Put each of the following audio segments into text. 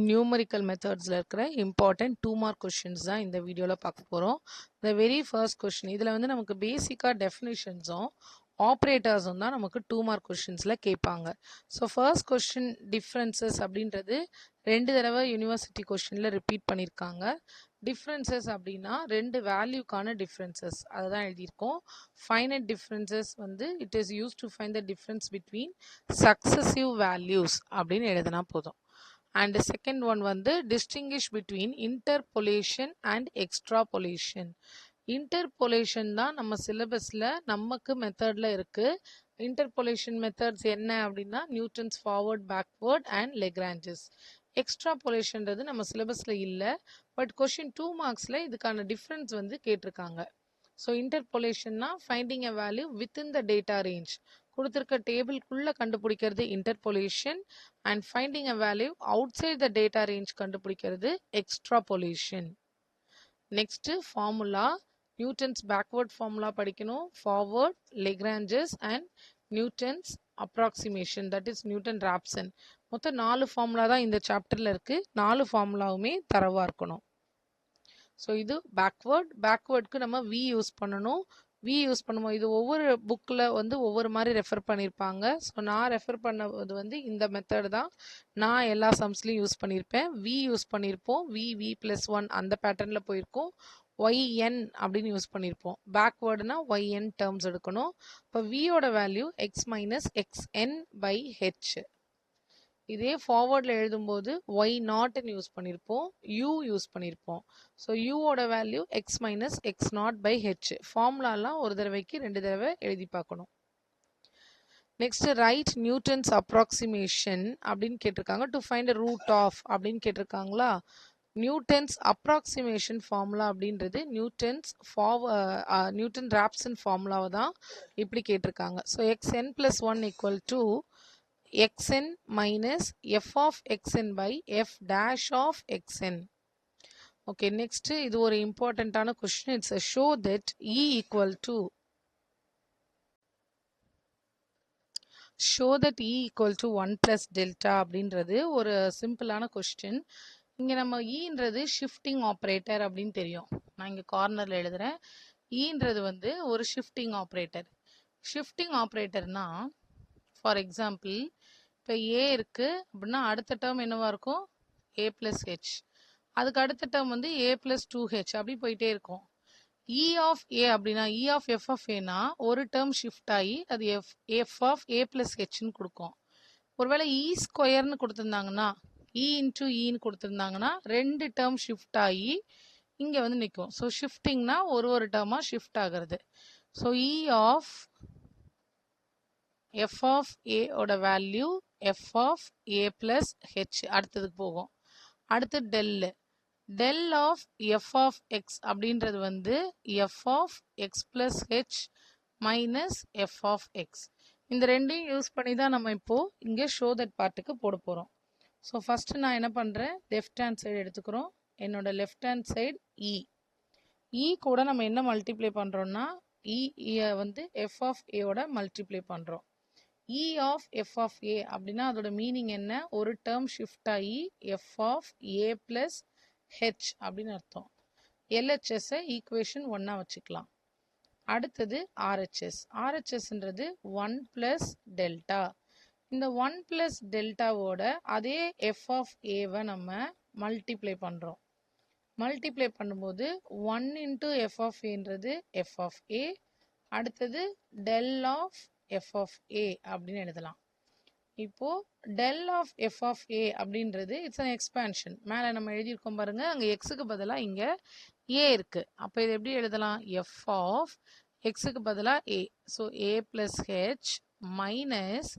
Numerical மெத்தட்ஸில் இருக்கிற important 2 mark questions தான் இந்த வீடியோவில் பார்க்க போகிறோம். இந்த வெரி ஃபர்ஸ்ட் கொஷின் இதில் வந்து நமக்கு பேசிக்காக டெஃபினிஷன்ஸும் ஆப்ரேட்டர்ஸும் தான் நமக்கு 2 மார்க் கொஷின்ஸில் கேட்பாங்க. ஸோ ஃபர்ஸ்ட் கொஷின் டிஃப்ரென்சஸ் அப்படின்றது 2 தடவை யூனிவர்சிட்டி கொஷினில் ரிப்பீட் பண்ணியிருக்காங்க. டிஃப்ரென்சஸ் அப்படின்னா 2 வேல்யூக்கான டிஃப்ரென்சஸ் அதை தான் எழுதியிருக்கோம். ஃபைனட் டிஃப்ரென்சஸ் வந்து it is use to find the difference between successive values அப்படின்னு எழுதினா போதும். And the second one வந்து distinguish between interpolation and extrapolation. Interpolation தான் நம்ம சிலபஸ்ல நமக்கு மெத்தட்ல இருக்கு. Interpolation methods என்ன அப்படின்னா நியூட்டன்ஸ் ஃபார்வர்ட் பேக்வர்ட் அண்ட் லெக்ரான்ஜஸ். எக்ஸ்ட்ராபோலேஷன்றது நம்ம சிலபஸ்ல இல்லை, பட் கொஷின் 2 மார்க்ஸ்ல இதுக்கான டிஃப்ரென்ஸ் வந்து கேட்டிருக்காங்க. ஸோ இன்டர்போலேஷன்னா finding a value within the data range, கொடுத்துருக்க டேபிள்குள்ளே கண்டுபிடிக்கிறது interpolation, and finding a value outside the data range கண்டுபிடிக்கிறது extrapolation. Next formula, Newton's backward formula படிக்கணும், forward, Lagrange's and Newton's approximation, that is Newton Raphson. மொத்தம் 4 formula தான் இந்த சாப்டரில் இருக்குது. 4 ஃபார்முலாவுமே தரவாக இருக்கணும். ஸோ இது பேக்வேர்டுக்கு நம்ம வி யூஸ் பண்ணணும். வி யூஸ் பண்ணுவோம். இது ஒவ்வொரு புக்கில் வந்து ஒவ்வொரு மாதிரி ரெஃபர் பண்ணியிருப்பாங்க. ஸோ நான் ரெஃபர் பண்ணது வந்து இந்த மெத்தட் தான் நான் எல்லா சம்ஸ்லையும் யூஸ் பண்ணியிருப்பேன். வி யூஸ் பண்ணியிருப்போம். v+1 அந்த பேட்டர்னில் போயிருக்கோம். ஒய்என் அப்படின்னு யூஸ் பண்ணியிருப்போம். பேக்வேர்டுனா ஒய்என் டேர்ம்ஸ் எடுக்கணும். இப்போ வியோட வேல்யூ x மைனஸ் xn/h. இதே ஃபார்வர்டில் எழுதும்போது ஒய் நாட்னு யூஸ் பண்ணியிருப்போம், யூ யூஸ் பண்ணியிருப்போம். ஸோ யூவோட value X minus X nought by H. ஃபார்முலாலாம் ஒரு தடவைக்கு 2 தடவை எழுதி பார்க்கணும். நெக்ஸ்ட் ரைட் நியூட்டன்ஸ் அப்ராக்சிமேஷன் அப்படின்னு கேட்டிருக்காங்க. டு ஃபைண்ட் ரூட் ஆஃப் அப்படின்னு கேட்டிருக்காங்களா. நியூட்டன்ஸ் அப்ராக்சிமேஷன் ஃபார்முலா அப்படின்றது நியூட்டன் ராப்சன் ஃபார்முலாவை தான் இப்படி கேட்டிருக்காங்க. So xn+1 = xn minus f of xn by f dash of xn. Okay, next இது ஒரு இம்பார்ட்டன்டான question. It's a show that E equal to 1 plus delta அப்படின்றது ஒரு சிம்பிளான கொஸ்டின். இங்கே நம்ம ஈன்றது ஷிஃப்டிங் ஆப்ரேட்டர் அப்படின்னு தெரியும். நான் இங்கே கார்னரில் எழுதுகிறேன். ஈன்றது வந்து ஒரு ஷிஃப்டிங் ஆப்ரேட்டர். ஷிஃப்டிங் ஆப்ரேட்டர்னா ஃபார் எக்ஸாம்பிள் இப்போ ஏ இருக்குது அப்படின்னா அடுத்த டேர்ம் என்னவாக இருக்கும், a+h. அதுக்கு அடுத்த டேர்ம் வந்து a+2h அப்படி போயிட்டே இருக்கும். E of a அப்படின்னா E of f of aனா ஒரு டேர்ம் ஷிஃப்ட் ஆகி அது f of a+hன்னு கொடுக்கும். ஒருவேளை e² கொடுத்துருந்தாங்கன்னா e into eன்னு கொடுத்துருந்தாங்கன்னா 2 டேர்ம் ஷிஃப்ட் ஆகி இங்கே வந்து நிற்கும். ஸோ ஷிஃப்டிங்னா ஒரு டேர்மாக ஷிஃப்ட் ஆகிறது. So E of f of a ஓட வேல்யூ f of a+h அடுத்ததுக்கு போகும். அடுத்து del of f of x அப்படின்றது வந்து f of x+h minus f of x. இந்த ரெண்டையும் யூஸ் பண்ணி தான் நம்ம இப்போ இங்கே ஷோ தட் பார்ட்டுக்கு போட போகிறோம். ஸோ ஃபஸ்ட்டு நான் என்ன பண்ணுறேன், லெஃப்ட் ஹேண்ட் சைடு எடுத்துக்கிறோம். என்னோட லெஃப்ட் ஹேண்ட் சைடு இ கூட நம்ம என்ன மல்டிப்ளை பண்ணுறோம்னா வந்து f of a ஓட மல்டிப்ளை பண்ணுறோம். E of f of a அப்படின்னா அதோட மீனிங் என்ன, ஒரு டேர்ம் ஷிஃப்ட் ஆகி f of a+h அப்படின்னு அர்த்தம். LHS-ஐ ஈக்குவேஷன் 1 வச்சுக்கலாம். அடுத்தது RHSன்றது 1 plus டெல்டா. இந்த 1 plus டெல்டாவோட அதே f of a-வை நம்ம மல்டிப்ளை பண்ணுறோம். மல்டிப்ளை பண்ணும்போது 1 into f of a-ன்றது f of a, அடுத்தது del of f of a அப்படின்னு எழுதலாம். இப்போ del of f of a அப்படின்றது இட்ஸ் an எக்ஸ்பான்ஷன். மேலே நம்ம எழுதியிருக்கோம் பாருங்க, அங்கே எக்ஸுக்கு பதிலாக இங்கே a இருக்கு. அப்போ இது எப்படி எழுதலாம், f of xக்கு பதிலாக a. So a+h minus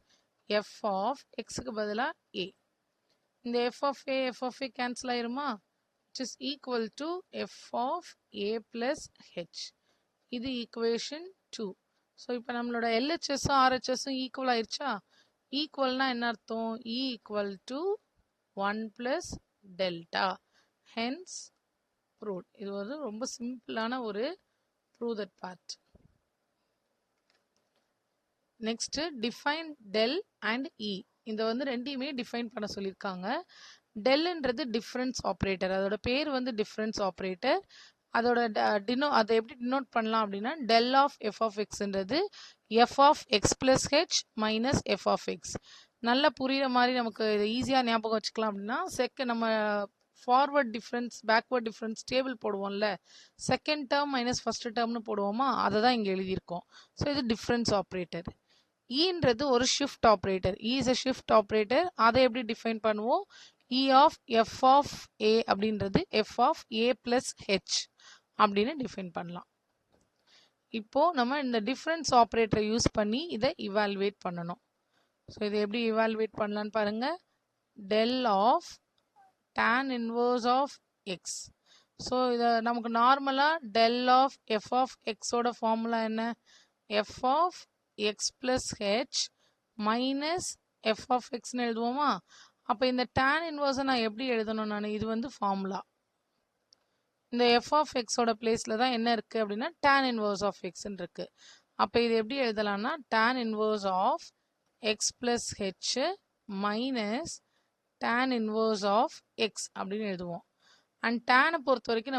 f of xக்கு பதிலாக a. இந்த f of a கேன்சல் ஆயிருமா, which is equal to f of a+h. இது ஈக்குவேஷன் 2. ஸோ இப்போ நம்மளோட LHSும் RHSும் ஈக்குவல் ஆயிடுச்சா. ஈக்குவல்னா என்ன அர்த்தம், E equal to 1 plus delta. Hence proved. இது ஒரு ரொம்ப சிம்பிளான ஒரு prove that part. Next define del and E. இந்த வந்து ரெண்டையுமே டிஃபைன் பண்ண சொல்லியிருக்காங்க. டெல்ன்றது டிஃபரன்ஸ் ஆப்ரேட்டர். அதோட பேர் வந்து டிஃபரன்ஸ் ஆப்ரேட்டர். அதோட அதை எப்படி டினோட் பண்ணலாம் அப்படின்னா டெல் ஆஃப் எஃப் ஆஃப் எக்ஸ்ன்றது F of X plus H minus F of X. நல்லா புரியுற மாதிரி நமக்கு இதை ஈஸியாக ஞாபகம் வச்சுக்கலாம் அப்படின்னா நம்ம forward difference backward difference table போடுவோம்ல, செகண்ட் டேர்ம் மைனஸ் ஃபர்ஸ்ட் டேர்ம்னு போடுவோமா, அதை தான் இங்கே எழுதியிருக்கோம். ஸோ இது டிஃப்ரென்ஸ் ஆப்ரேட்டர். ஈன்றது ஒரு shift operator. E is a shift operator. அதை எப்படி டிஃபைன் பண்ணுவோம்? E of F of a அப்படின்றது f of a plus h அப்படின்னு டிஃபைன் பண்ணலாம். இப்போ நம்ம இந்த டிஃபரன்ஸ் ஆப்ரேட்டரை யூஸ் பண்ணி இதை இவால்வேட் பண்ணணும். ஸோ இதை எப்படி இவால்வேட் பண்ணலான்னு பாருங்க. Del of tan inverse of x. So இதை நமக்கு நார்மலாக டெல் ஆஃப் எஃப் ஆஃப் எக்ஸோட ஃபார்முலா என்ன? F of X plus H minus F of எக்ஸ்னு எழுதுவோமா? அப்போ இந்த tan இன்வர்ஸை நான் எப்படி எழுதணும்? நான் இது வந்து ஃபார்முலா. இந்த எஃப் ஆஃப் எக்ஸோட பிளேஸில் தான் என்ன இருக்குது அப்படின்னா tan இன்வர்ஸ் ஆஃப் எக்ஸ்ன்னு இருக்கு. அப்போ இது எப்படி எழுதலாம்னா tan inverse of X plus H minus tan inverse of x அப்படின்னு எழுதுவோம். அண்ட் டேனை பொறுத்த வரைக்கும்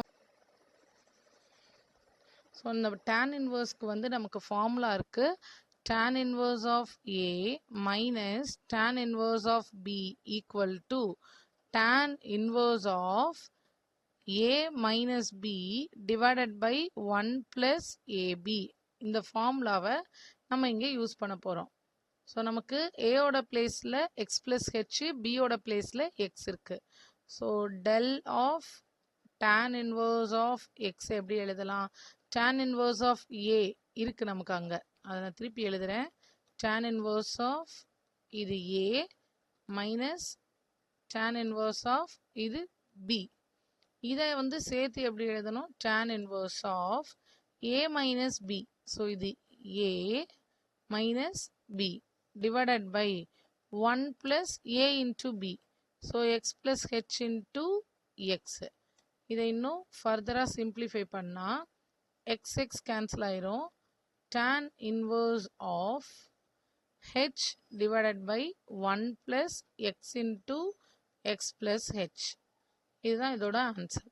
ஸோ இந்த tan இன்வர்ஸ்க்கு வந்து நமக்கு ஃபார்முலா இருக்கு. tan inverse of a minus tan inverse of b equal to tan inverse of a minus b divided by 1 plus ab. இந்த ஃபார்முலாவை நம்ம இங்கே யூஸ் பண்ண போகிறோம். ஸோ நமக்கு ஏயோட பிளேஸில் எக்ஸ் பிளஸ் ஹெச், பியோட பிளேஸில் எக்ஸ் இருக்கு. So del of tan inverse of x எப்படி எழுதலாம்? tan இன்வர்ஸ் ஆஃப் ஏ இருக்கு நமக்கு அங்கே, அதை நான் திருப்பி எழுதுறேன். tan இன்வர்ஸ் ஆஃப் இது a minus tan inverse of இது பி. இதை வந்து சேர்த்து எப்படி எழுதணும்? tan inverse of a minus b. So இது a minus b divided by 1 plus a into b. So x plus h into x. இதை இன்னும் ஃபர்தராக சிம்பிளிஃபை பண்ணால் எக்ஸ் எக்ஸ் கேன்சல் ஆயிரும். tan inverse of h divided by 1 plus x into x plus h. இதுதான் இதோட answer.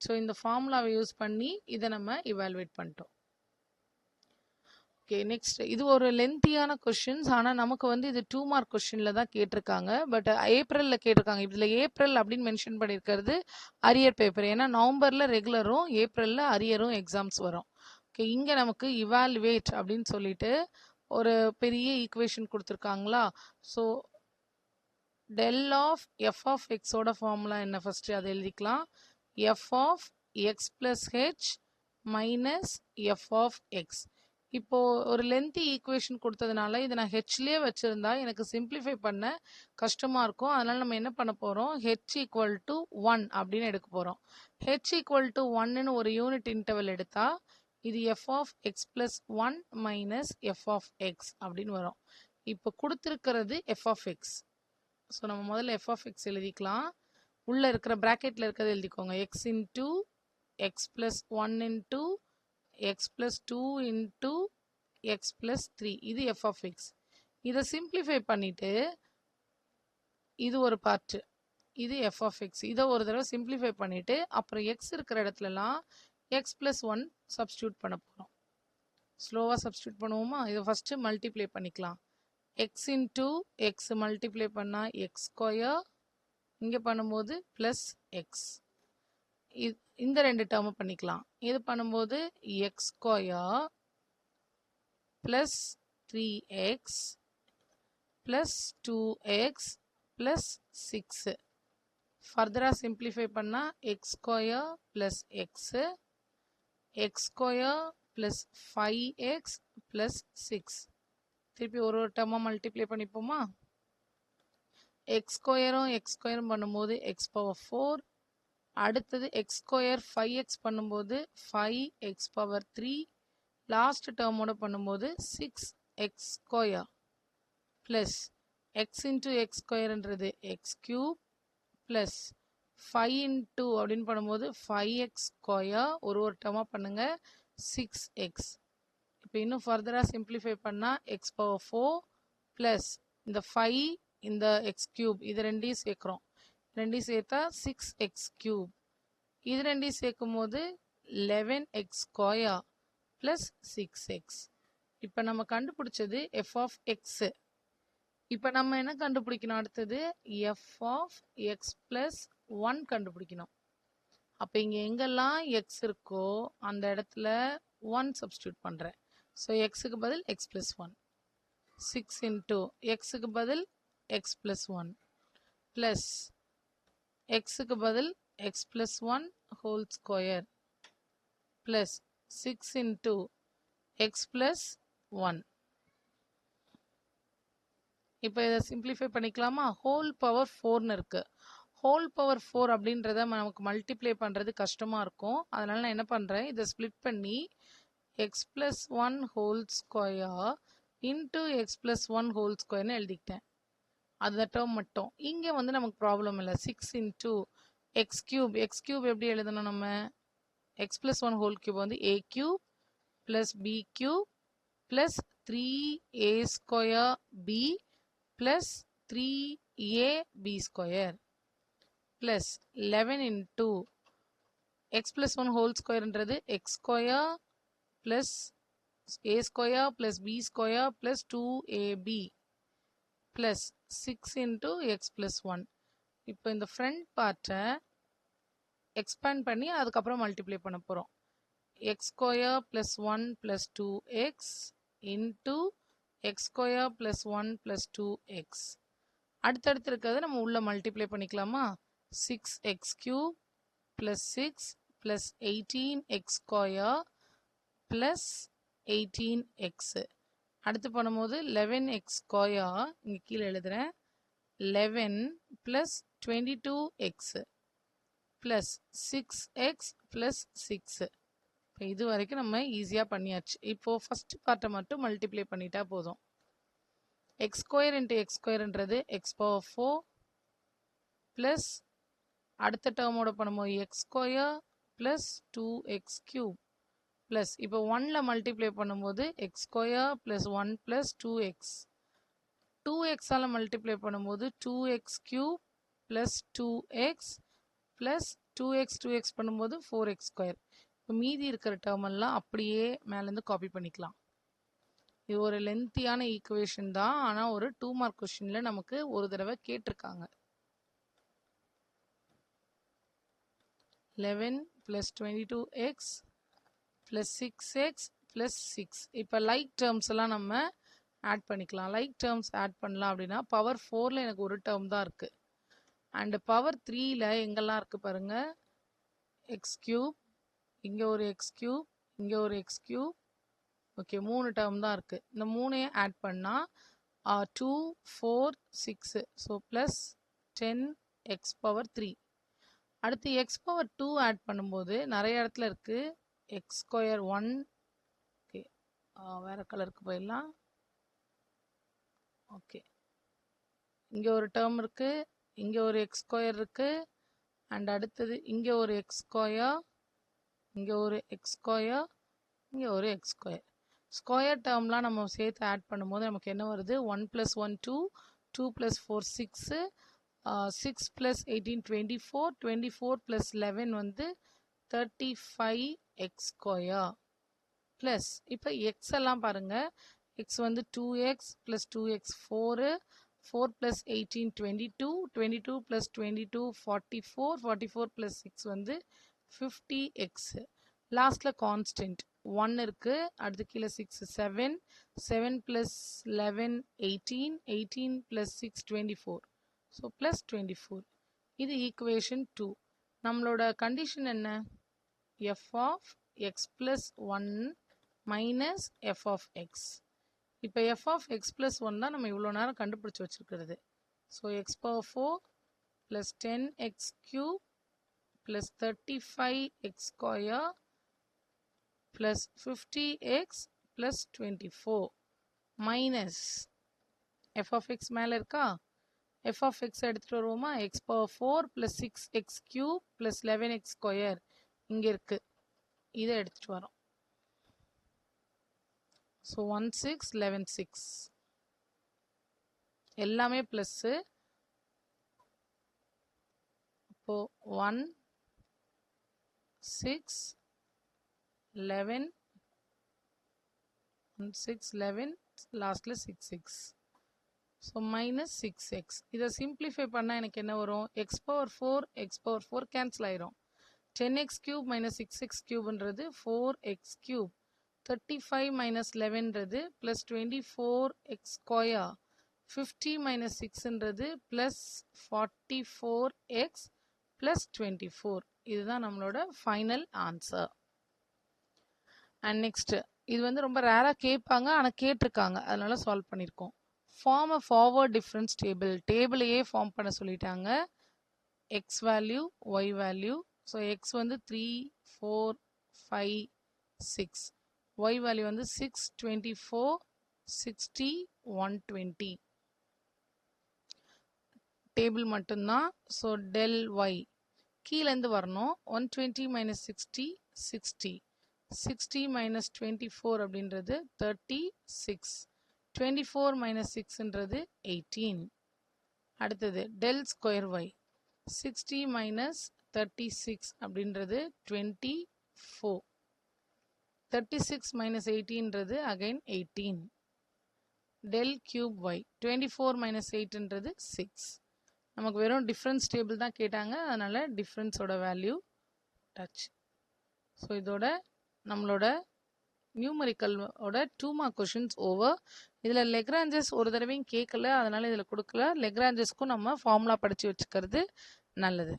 So இந்த ஃபார்முலாவை use பண்ணி இதை நம்ம இவால்வேட் பண்ணிட்டோம். ஓகே, நெக்ஸ்ட் இது ஒரு லென்த்தியான கொஷின்ஸ். ஆனால் நமக்கு வந்து இது 2 மார்க் கொஷினில் தான் கேட்டிருக்காங்க. பட் ஏப்ரலில் கேட்டிருக்காங்க. இதில் ஏப்ரல் அப்படின்னு மென்ஷன் பண்ணியிருக்கிறது அரியர் பேப்பர். ஏன்னா நவம்பரில் ரெகுலரும் ஏப்ரலில் அரியரும் எக்ஸாம்ஸ் வரும். ஓகே, இங்கே நமக்கு இவால்வேட் அப்படின்னு சொல்லிட்டு ஒரு பெரிய ஈக்குவேஷன் கொடுத்துருக்காங்களா. So del of F of எக்ஸோட ஃபார்முலா என்ன? ஃபஸ்ட்டு அதை எழுதிக்கலாம். F of X plus H minus F of x. இப்போது ஒரு லென்த்தி ஈக்குவேஷன் கொடுத்ததுனால இதை நான் ஹெச்லேயே வச்சுருந்தா எனக்கு சிம்பிளிஃபை பண்ண கஷ்டமாக இருக்கும். அதனால் நம்ம என்ன பண்ண போகிறோம்? ஹெச் ஈக்குவல் டு 1 அப்படின்னு எடுக்க போகிறோம். ஹெச் ஈக்குவல் டு 1ன்னு ஒரு யூனிட் இன்டர்வல் எடுத்தால் இது f of X plus 1 minus F of x அப்படின்னு வரும். இப்போ கொடுத்துருக்கிறது எஃப் ஆஃப் எக்ஸ். ஸோ நம்ம முதல்ல எஃப் ஆஃப் எக்ஸ் எழுதிக்கலாம். உள்ளே இருக்கிற ப்ராக்கெட்டில் இருக்கிறது எழுதிக்கோங்க. X into X plus 1 into X plus 2 into X plus 3. இது எஃப் ஆஃப் எக்ஸ். இதை சிம்பிளிஃபை பண்ணிவிட்டு இது ஒரு பார்ட்டு, இது எஃப் ஆஃப் எக்ஸ். இதை ஒரு தடவை சிம்பிளிஃபை பண்ணிவிட்டு அப்புறம் எக்ஸ் இருக்கிற இடத்துலலாம் எக்ஸ் ப்ளஸ் 1 சப்ஸ்டியூட் பண்ண போகிறோம். ஸ்லோவாக சப்ஸ்டியூட் பண்ணுவோமா? இதை ஃபஸ்ட்டு மல்டிப்ளை பண்ணிக்கலாம். எக்ஸ் இன்ட்டு எக்ஸ் மல்டிப்ளை பண்ணால் எக்ஸ் ஸ்கொயர், இங்கே பண்ணும்போது ப்ளஸ் எக்ஸ். இந்த ரெண்டு டேர்மை பண்ணிக்கலாம். இது பண்ணும்போது x square plus 3x plus 2x plus 6. ஃபர்தராக சிம்பிளிஃபை பண்ணால் X square plus x, X square plus 5x plus 6. திருப்பி ஒரு டேர்மாக மல்டிப்ளை பண்ணிப்போமா? எக்ஸ் ஸ்கொயரும் பண்ணும்போது எக்ஸ் பவர் 4. அடுத்தது எக்ஸ் ஸ்கொயர் 5x பண்ணும்போது 5x பவர் 3. லாஸ்ட் டேர்மோட பண்ணும்போது 6x square plus x into x ஸ்கொயர்ன்றது எக்ஸ் கியூப் ப்ளஸ் 5 இன்ட்டு அப்படின்னு பண்ணும்போது 5x ஸ்கொயர் ஒரு டேர்மாக பண்ணுங்க 6x. இப்போ இன்னும் ஃபர்தராக சிம்பிளிஃபை பண்ணால் எக்ஸ் பவர் 4 ப்ளஸ் இந்த 5 இந்த எக்ஸ் கியூப் இது ரெண்டையும் சேர்க்குறோம். ரெண்டையும் சேர்த்தா 6x cube. இது ரெண்டையும் சேர்க்கும் போது 11x square plus 6x. இப்போ நம்ம கண்டுபிடிச்சது f of x. இப்போ நம்ம என்ன கண்டுபிடிக்கணும்? அடுத்தது f of x plus 1 கண்டுபிடிக்கணும். அப்போ இங்கே எங்கெல்லாம் x இருக்கோ அந்த இடத்துல 1 சப்ஸ்டியூட் பண்ணுறேன். ஸோ எக்ஸுக்கு பதில் x plus 1. 6 into எக்ஸுக்கு பதில் x plus 1 plus எக்ஸுக்கு பதில் x plus 1 whole square plus 6 into x plus 1. இப்போ இதை சிம்பிளிஃபை பண்ணிக்கலாமா? ஹோல் பவர் 4ன்னு இருக்கு. ஹோல் பவர் 4 அப்படின்றத நமக்கு மல்டிப்ளை பண்ணுறது கஷ்டமாக இருக்கும். அதனால நான் என்ன பண்ணுறேன், இதை ஸ்ப்ளிட் பண்ணி X plus 1 whole square into X plus 1 whole ஸ்கொயர்னு எழுதிக்கிட்டேன். அந்த டேர்ம் மட்டும். இங்கே வந்து நமக்கு ப்ராப்ளம் இல்லை. 6 into x cube. X cube எப்படி எழுதணும்? நம்ம எக்ஸ் ப்ளஸ் 1 ஹோல் கியூப் வந்து a cube plus b cube plus 3a square b plus 3ab square plus 11 into x plus 1 whole square என்றது x square plus a square plus b square plus 2ab plus 6 into x plus 1. இப்போ இந்த front part-ஐ expand பண்ணி அதுக்கப்புறம் multiply பண்ண போகிறோம். x square plus 1 plus 2x into x square plus 1 plus 2x. அடுத்தடுத்து இருக்கிறது நம்ம உள்ள மல்டிப்ளை பண்ணிக்கலாமா? 6x cube plus 6 plus 18x square plus 18x. அடுத்து பண்ணும்போது 11x square இங்கே கீழே எழுதுறேன். 11 plus 22x plus 6x plus 6. இப்போ இது வரைக்கும் நம்ம ஈஸியாக பண்ணியாச்சு. இப்போது ஃபஸ்ட் பார்ட்டை மட்டும் மல்டிப்ளை பண்ணிட்டா போதும். எக்ஸ் ஸ்கொயர் இன்ட்டு எக்ஸ் ஸ்கொயர்ன்றது எக்ஸ் பவர் 4 ப்ளஸ் அடுத்த டேர்மோட பண்ணும்போது x square plus 2x cube plus இப்போ 1ல் மல்டிப்ளை பண்ணும்போது x square plus 1 plus 2x. 2xால் மல்டிப்ளை பண்ணும்போது 2x cube plus 2x plus 2x பண்ணும்போது 4x ஸ்கொயர். இப்போ மீதி இருக்கிற டேர்ம் எல்லாம் அப்படியே மேலேருந்து காப்பி பண்ணிக்கலாம். இது ஒரு லென்த்தியான ஈக்குவேஷன் தான், ஆனால் ஒரு 2 மார்க் கொஸ்டினில் நமக்கு ஒரு தடவை கேட்டிருக்காங்க. 11 plus 22x plus 6x plus 6. இப்போ லைக் டேர்ம்ஸ் எல்லாம் நம்ம ஆட் பண்ணிக்கலாம். லைக் டேர்ம்ஸ் ஆட் பண்ணலாம் அப்படின்னா பவர் 4ல் எனக்கு ஒரு டேர்ம் தான் இருக்குது. அண்டு பவர் 3ல் எங்கெல்லாம் இருக்குது பாருங்கள். எக்ஸ் கியூப், இங்கே ஒரு எக்ஸ் கியூப், இங்கே ஒரு எக்ஸ் கியூப். ஓகே, 3 டேர்ம் தான் இருக்குது. இந்த 3ஐயும் ஆட் பண்ணால் 2 4 6. So plus 10x power 3. அடுத்து எக்ஸ் பவர் 2 ஆட் பண்ணும்போது நிறைய இடத்துல இருக்குது. X square 1. ஓகே, வேறு கலருக்கு போயிடலாம். ஓகே, இங்கே ஒரு டேர்ம் இருக்குது, இங்கே ஒரு எக்ஸ் ஸ்கொயர் இருக்குது. அண்ட் அடுத்தது இங்கே ஒரு எக்ஸ் ஸ்கொயர், இங்கே ஒரு எக்ஸ் ஸ்கொயர், இங்கே ஒரு எக்ஸ் ஸ்கொயர். ஸ்கொயர் டேர்ம்லாம் நம்ம சேர்த்து ஆட் பண்ணும்போது நமக்கு என்ன வருது? 1 + 1 2, 2 + 4 6, 6 + 18 24, 24 + 11 வந்து 35x ஸ்கொயர் ப்ளஸ் இப்போ எக்ஸ் எல்லாம் பாருங்கள். எக்ஸ் வந்து 2x + 2x 4, 4 + 18 22, 22 + 22 44, 44 + 6 வந்து 50x. லாஸ்ட்டில் கான்ஸ்டன்ட் 1 இருக்குது. அடுத்து கீழே 6 7, 7 + 11 18, 18 + 6 24. So plus 24. இது ஈக்குவேஷன் 2. நம்மளோட கண்டிஷன் என்ன? f of x plus 1 minus f of x. இப்போ f of x plus 1 தான் நம்ம இவ்வளோ நேரம் கண்டுபிடிச்சி வச்சுருக்கிறது. So x power 4 plus 10x cube plus 35x square plus 50x plus 24 minus f of x மேலே இருக்கா? f of x எடுத்துகிட்டு வருவோமா? x power 4 plus 6x cube plus 11x square இங்கே இருக்குது. இதை எடுத்துகிட்டு வரோம். ஸோ 1 6 11 6 எல்லாமே ப்ளஸ்ஸு. ஸோ 1 6 11 6 11 லாஸ்ட்ல 6 6. So minus 6x. இதை சிம்பிளிஃபை பண்ணால் எனக்கு என்ன வரும்? எக்ஸ் பவர் ஃபோர் கேன்சல் ஆயிரும். 10x கியூப் மைனஸ் 6x கியூப்ன்றது 4x கியூப். 35 மைனஸ் 11ன்றது ப்ளஸ் 24x ஸ்கொயர். 50 மைனஸ் 6ன்றது ப்ளஸ் 44x ப்ளஸ் 24. இதுதான் நம்மளோட ஃபைனல் ஆன்சர். அண்ட் நெக்ஸ்ட் இது வந்து ரொம்ப ரேராக கேட்பாங்க, ஆனால் கேட்டிருக்காங்க, அதனால சால்வ் பண்ணியிருக்கோம். Form a forward difference table. டேபிளையே ஃபார்ம் பண்ண சொல்லிட்டாங்க. X value, y value. So x வந்து 3 4 5 6. ஒய் வேல்யூ வந்து 6 24 60 120. டேபிள் மட்டும்தான். ஸோ டெல் ஒய் கீழேருந்து வரணும். 120 மைனஸ் 60 60. 60 மைனஸ் 24 அப்படின்றது 36. 24 மைனஸ் 6ன்றது 18. அடுத்தது டெல் ஸ்கொயர் ஒய். 60 மைனஸ் 36 அப்படின்றது 24. 36 மைனஸ் 18ன்றது again 18. Del cube y. 24 minus 8ன்றது 6. நமக்கு வெறும் டிஃப்ரென்ஸ் டேபிள் தான் கேட்டாங்க, அதனால டிஃப்ரென்ஸோட வேல்யூ டச். ஸோ இதோட நம்மளோட நியூமரிக்கலோட 2 மார்க் கொஷின்ஸ் ஓவர். இதில் லெக்ராஞ்சஸ் ஒரு தடவையும் கேட்கல, அதனால இதில் கொடுக்கல. லெக்ராஞ்சஸ்க்கும் நம்ம ஃபார்முலா படித்து வச்சுக்கிறது நல்லது.